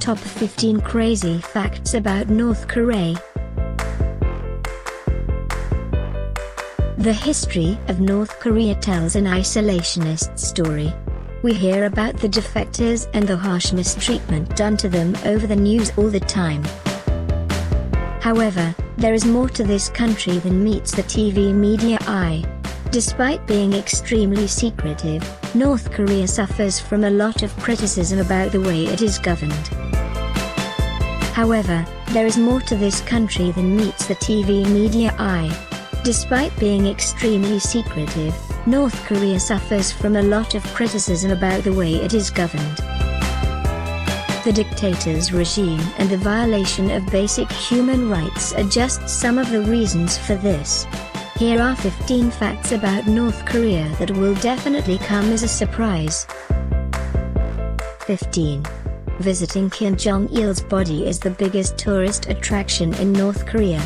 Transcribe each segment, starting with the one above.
Top 15 Crazy Facts About North Korea. The history of North Korea tells an isolationist story. We hear about the defectors and the harsh mistreatment done to them over the news all the time. However, there is more to this country than meets the TV media eye. Despite being extremely secretive, North Korea suffers from a lot of criticism about the way it is governed. However, there is more to this country than meets the TV media eye. Despite being extremely secretive, North Korea suffers from a lot of criticism about the way it is governed. The dictator's regime and the violation of basic human rights are just some of the reasons for this. Here are 15 facts about North Korea that will definitely come as a surprise. 15. Visiting Kim Jong-il's body is the biggest tourist attraction in North Korea.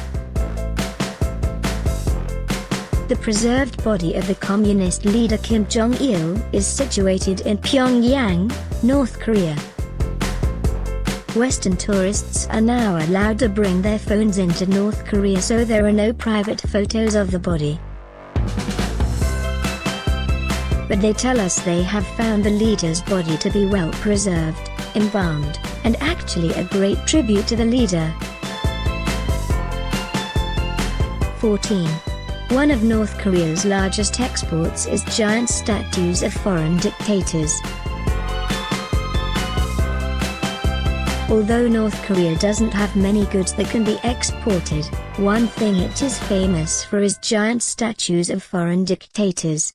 The preserved body of the communist leader Kim Jong-il is situated in Pyongyang, North Korea. Western tourists are now allowed to bring their phones into North Korea, so there are no private photos of the body. But they tell us they have found the leader's body to be well preserved, embalmed, and actually a great tribute to the leader. 14. One of North Korea's largest exports is giant statues of foreign dictators. Although North Korea doesn't have many goods that can be exported, one thing it is famous for is giant statues of foreign dictators.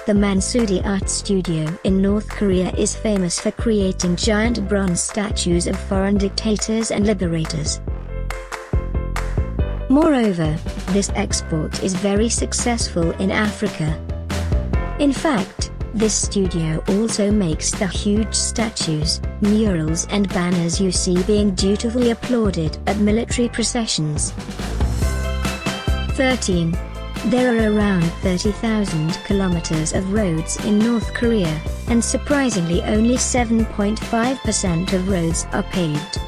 The Mansudi Art Studio in North Korea is famous for creating giant bronze statues of foreign dictators and liberators. Moreover, this export is very successful in Africa. In fact, this studio also makes the huge statues, murals and banners you see being dutifully applauded at military processions. 13. There are around 30,000 kilometers of roads in North Korea, and surprisingly only 7.5% of roads are paved.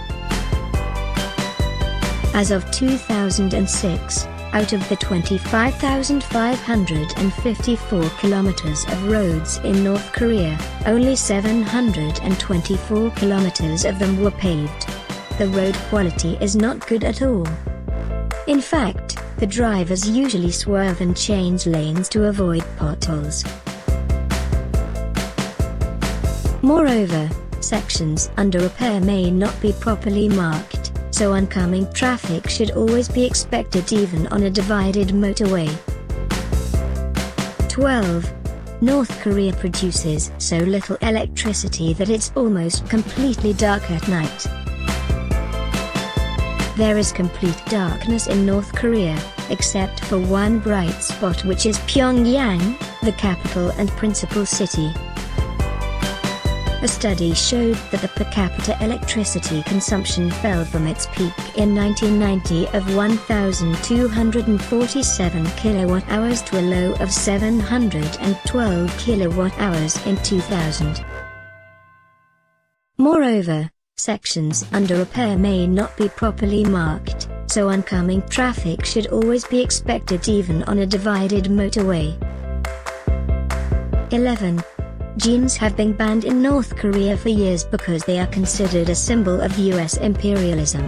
As of 2006, out of the 25,554 kilometers of roads in North Korea, only 724 kilometers of them were paved. The road quality is not good at all. In fact, the drivers usually swerve and change lanes to avoid potholes. Moreover, sections under repair may not be properly marked, so oncoming traffic should always be expected even on a divided motorway. 12. North Korea produces so little electricity that it's almost completely dark at night. There is complete darkness in North Korea, except for one bright spot, which is Pyongyang, the capital and principal city. A study showed that the per capita electricity consumption fell from its peak in 1990 of 1,247 kilowatt-hours to a low of 712 kilowatt-hours in 2000. Moreover, sections under repair may not be properly marked, so oncoming traffic should always be expected even on a divided motorway. 11. Jeans have been banned in North Korea for years because they are considered a symbol of US imperialism.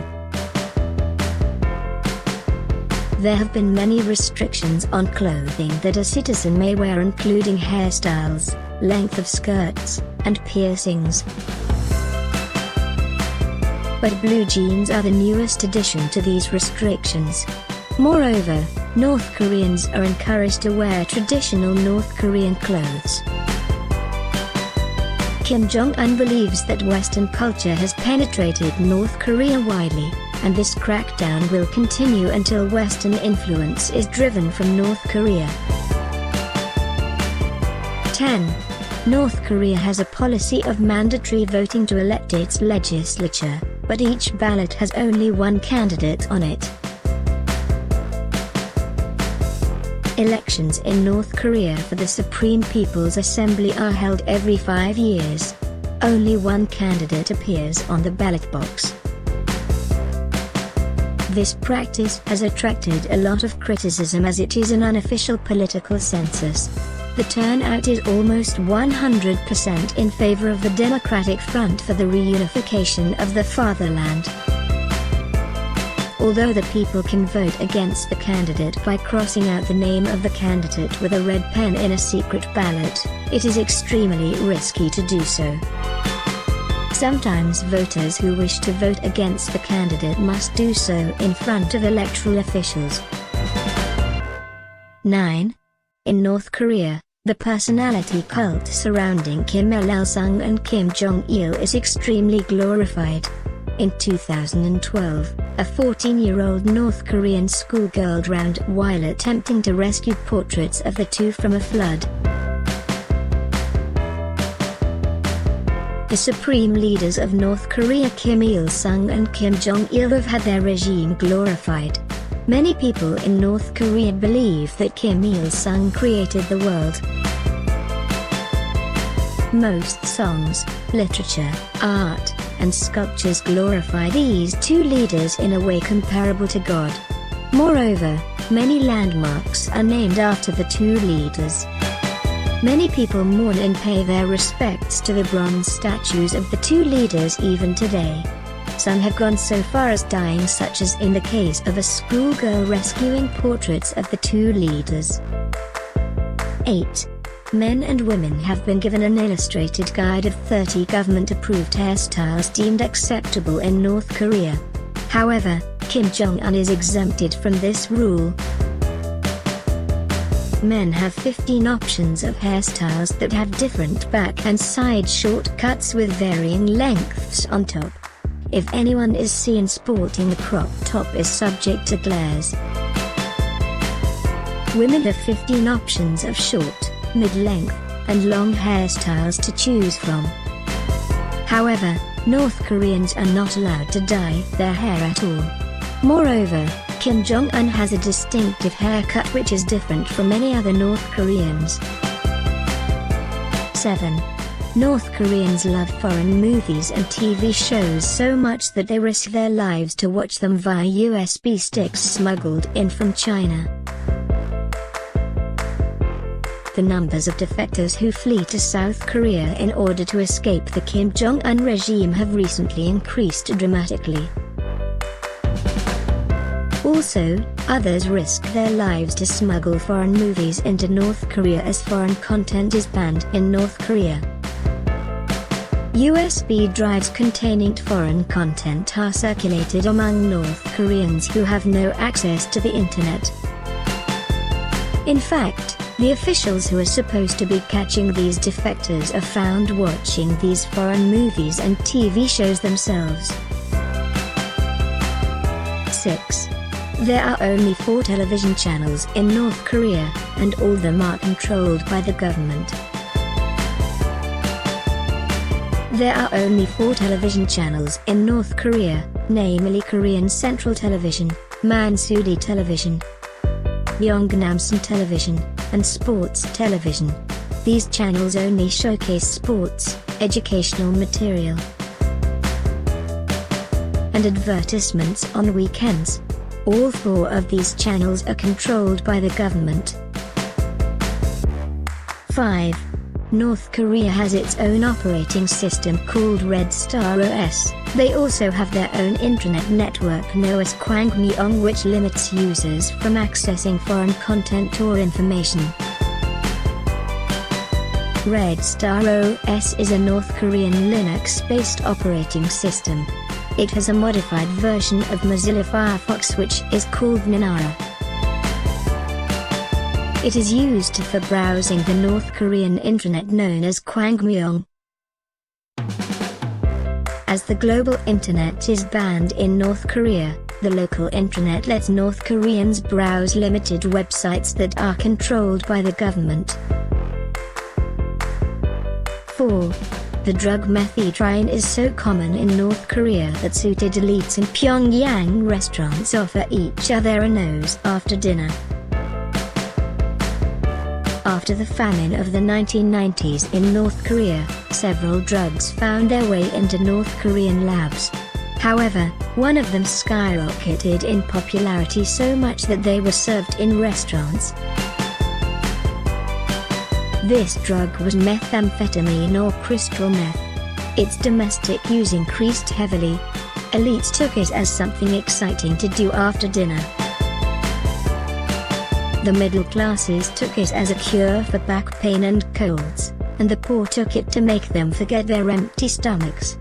There have been many restrictions on clothing that a citizen may wear, including hairstyles, length of skirts, and piercings. But blue jeans are the newest addition to these restrictions. Moreover, North Koreans are encouraged to wear traditional North Korean clothes. Kim Jong-un believes that Western culture has penetrated North Korea widely, and this crackdown will continue until Western influence is driven from North Korea. 10. North Korea has a policy of mandatory voting to elect its legislature, but each ballot has only one candidate on it. Elections in North Korea for the Supreme People's Assembly are held every 5 years. Only one candidate appears on the ballot box. This practice has attracted a lot of criticism as it is an unofficial political census. The turnout is almost 100% in favor of the Democratic Front for the reunification of the fatherland. Although the people can vote against the candidate by crossing out the name of the candidate with a red pen in a secret ballot, it is extremely risky to do so. Sometimes voters who wish to vote against the candidate must do so in front of electoral officials. 9. In North Korea, the personality cult surrounding Kim Il-sung and Kim Jong-il is extremely glorified. In 2012, a 14-year-old North Korean schoolgirl drowned while attempting to rescue portraits of the two from a flood. The supreme leaders of North Korea Kim Il-sung and Kim Jong-il have had their regime glorified. Many people in North Korea believe that Kim Il-sung created the world. Most songs, literature, art, and sculptures glorify these two leaders in a way comparable to God. Moreover, many landmarks are named after the two leaders. Many people mourn and pay their respects to the bronze statues of the two leaders even today. Some have gone so far as dying, such as in the case of a schoolgirl rescuing portraits of the two leaders. 8. Men and women have been given an illustrated guide of 30 government-approved hairstyles deemed acceptable in North Korea. However, Kim Jong-un is exempted from this rule. Men have 15 options of hairstyles that have different back and side shortcuts with varying lengths on top. If anyone is seen sporting a crop top is subject to glares. Women have 15 options of short, mid-length, and long hairstyles to choose from. However, North Koreans are not allowed to dye their hair at all. Moreover, Kim Jong-un has a distinctive haircut which is different from any other North Koreans. 7. North Koreans love foreign movies and TV shows so much that they risk their lives to watch them via USB sticks smuggled in from China. The numbers of defectors who flee to South Korea in order to escape the Kim Jong-un regime have recently increased dramatically. Also, others risk their lives to smuggle foreign movies into North Korea as foreign content is banned in North Korea. USB drives containing foreign content are circulated among North Koreans who have no access to the internet. In fact, the officials who are supposed to be catching these defectors are found watching these foreign movies and TV shows themselves. 6. There are only 4 television channels in North Korea, and all of them are controlled by the government. There are only 4 television channels in North Korea, namely Korean Central Television, Mansudi Television, Yongnamsan Television, and Sports Television. These channels only showcase sports, educational material, and advertisements on weekends. All 4 of these channels are controlled by the government. 5. North Korea has its own operating system called Red Star OS. They also have their own intranet network known as Kwangmyeong, which limits users from accessing foreign content or information. Red Star OS is a North Korean Linux-based operating system. It has a modified version of Mozilla Firefox which is called Ninara. It is used for browsing the North Korean intranet known as Kwangmyeong. As the global internet is banned in North Korea, the local intranet lets North Koreans browse limited websites that are controlled by the government. 4. The drug methadone is so common in North Korea that suited elites in Pyongyang restaurants offer each other a nose after dinner. after the famine of the 1990s in North Korea, several drugs found their way into North Korean labs. However, one of them skyrocketed in popularity so much that they were served in restaurants. This drug was methamphetamine or crystal meth. Its domestic use increased heavily. Elites took it as something exciting to do after dinner. The middle classes took it as a cure for back pain and colds, and the poor took it to make them forget their empty stomachs.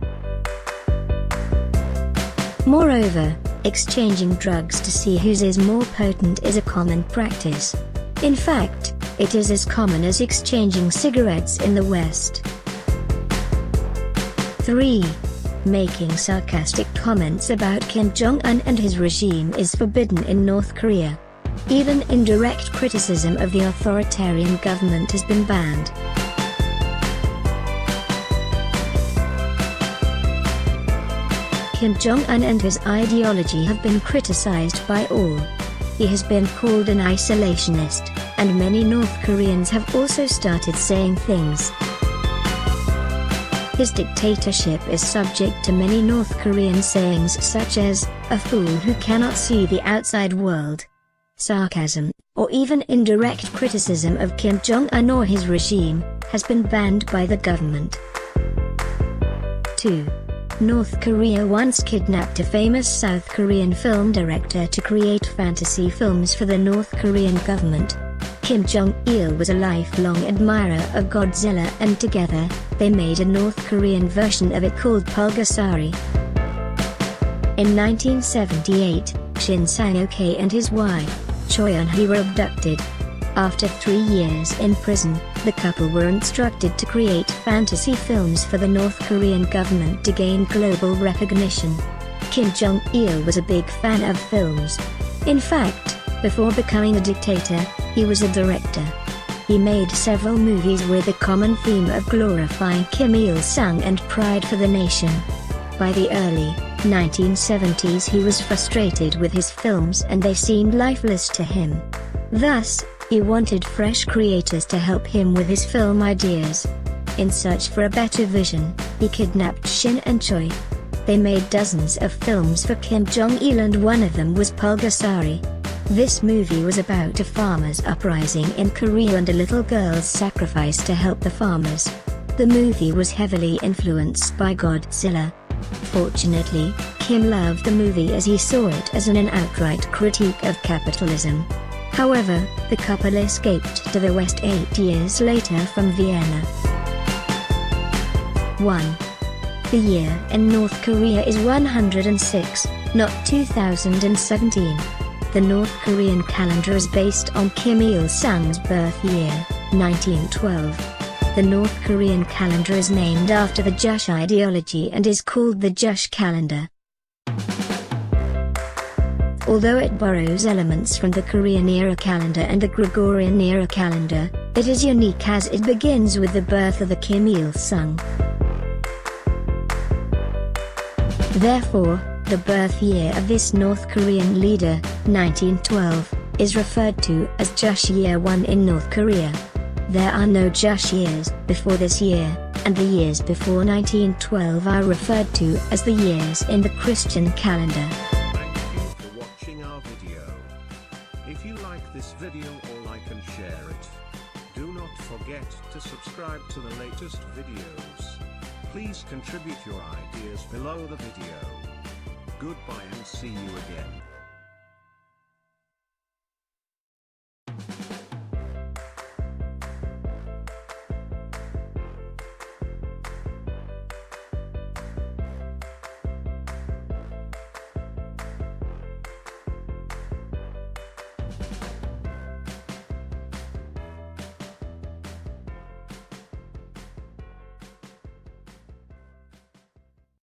Moreover, exchanging drugs to see whose is more potent is a common practice. In fact, it is as common as exchanging cigarettes in the West. 3. Making sarcastic comments about Kim Jong-un and his regime is forbidden in North Korea. Even indirect criticism of the authoritarian government has been banned. Kim Jong-un and his ideology have been criticized by all. He has been called an isolationist, and many North Koreans have also started saying things. His dictatorship is subject to many North Korean sayings such as, "a fool who cannot see the outside world." Sarcasm, or even indirect criticism of Kim Jong-un or his regime, has been banned by the government. 2. North Korea once kidnapped a famous South Korean film director to create fantasy films for the North Korean government. Kim Jong-il was a lifelong admirer of Godzilla, and together, they made a North Korean version of it called Pulgasari. In 1978, Shin Sang-ok and his wife, Choi Eun-hee, were abducted. After 3 years in prison, the couple were instructed to create fantasy films for the North Korean government to gain global recognition. Kim Jong-il was a big fan of films. In fact, before becoming a dictator, he was a director. He made several movies with a common theme of glorifying Kim Il-sung and pride for the nation. By the early 1970s he was frustrated with his films and they seemed lifeless to him. Thus, he wanted fresh creators to help him with his film ideas. In search for a better vision, he kidnapped Shin and Choi. They made dozens of films for Kim Jong-il, and one of them was Pulgasari. This movie was about a farmers' uprising in Korea and a little girl's sacrifice to help the farmers. The movie was heavily influenced by Godzilla. Fortunately, Kim loved the movie as he saw it as an outright critique of capitalism. However, the couple escaped to the West 8 years later from Vienna. 1. The year in North Korea is 106, not 2017. The North Korean calendar is based on Kim Il-sung's birth year, 1912. The North Korean calendar is named after the Juche ideology and is called the Juche calendar. Although it borrows elements from the Korean-era calendar and the Gregorian-era calendar, it is unique as it begins with the birth of the Kim Il-sung. Therefore, the birth year of this North Korean leader, 1912, is referred to as Juche Year 1 in North Korea. There are no Juche years before this year, and the years before 1912 are referred to as the years in the Christian calendar. If you like this video or like and share it, do not forget to subscribe to the latest videos. Please contribute your ideas below the video. Goodbye and see you again.